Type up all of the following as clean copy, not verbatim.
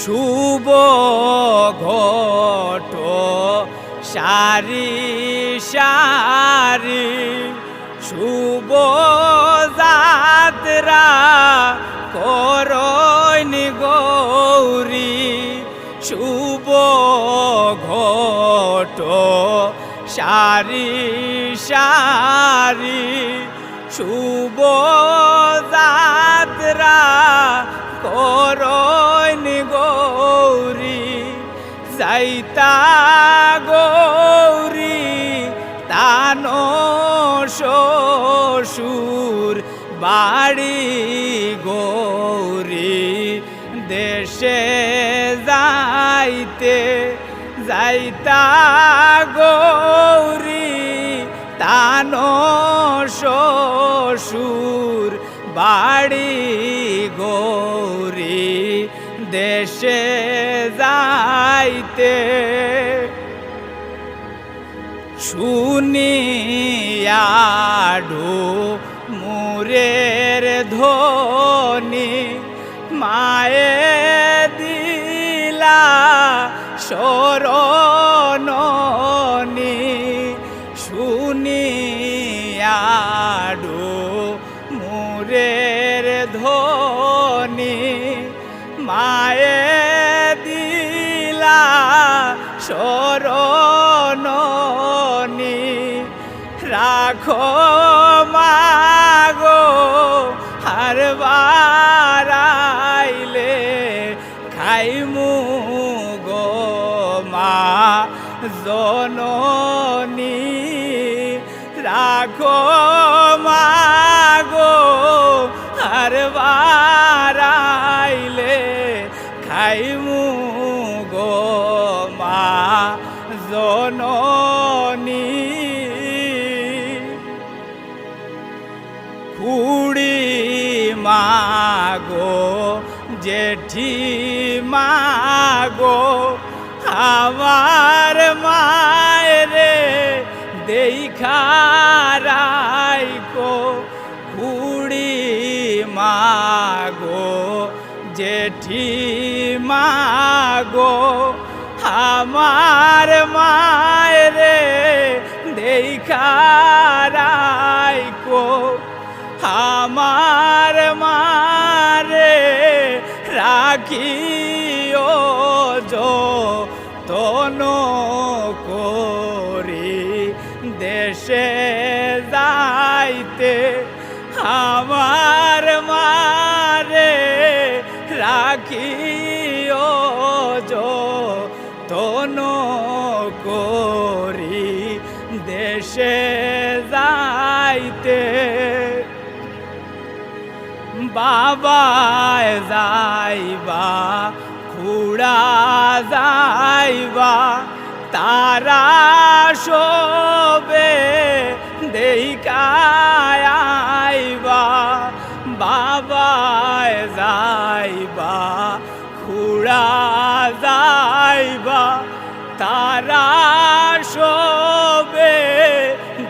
শুভ ঘট সারি সারি শুভ যাত্রা করইনি গৌরী শুভ ঘট সারি সারি শুভ যাত্রা করইনি গৌরী যাইতা গৌরী তান শ্বশুর বাড়ি গৌরী দেশে যাইতে যাইতা গৌরী তান শ্বশুর বাড়ি গৌরী দেশে যাইতে শুনিয়াডু মুরের ধ্বনি মায়ে দিলা শরণনি শুনিয়াডু মুরের ধ্বনি মায়ে দিলা শরণনি রাখো মাগো হার বারাইলে খাইমু গো মা জননী রাখো মাগো হার বারাইলে খাইমু গো মা জননী খুড়ি মাগো জেঠি মাগো আমার মায়েরে দেখারাইকো খুড়ি মাগো জেঠি মাগো আমার মায়েরে দেখারাইকো আমার মারে রাখিও যতন করি দেশে যাইতে আমার মারে রাখিও যতন করি দেশে যাইতে বাবা যাইবা খুড়া যাইবা তারা শোবে দেখাইবা বাবা যাইবা খুড়া যাইবা তারা শোবে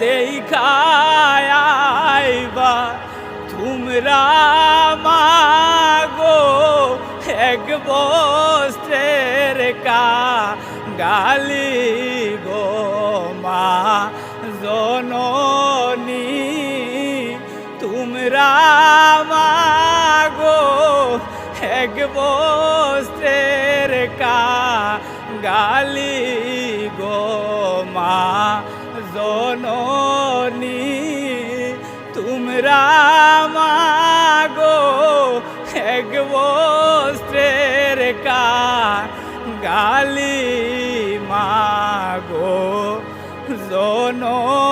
দেখাইবা তোমরা মাগো এক বস্ত্রের গালি গো মা জননী তোমরা মাগো এক বস্ত্রের গালি গো মা জননী তোমরা মাগো এক বস্ত্রের গালি মাগো জননী।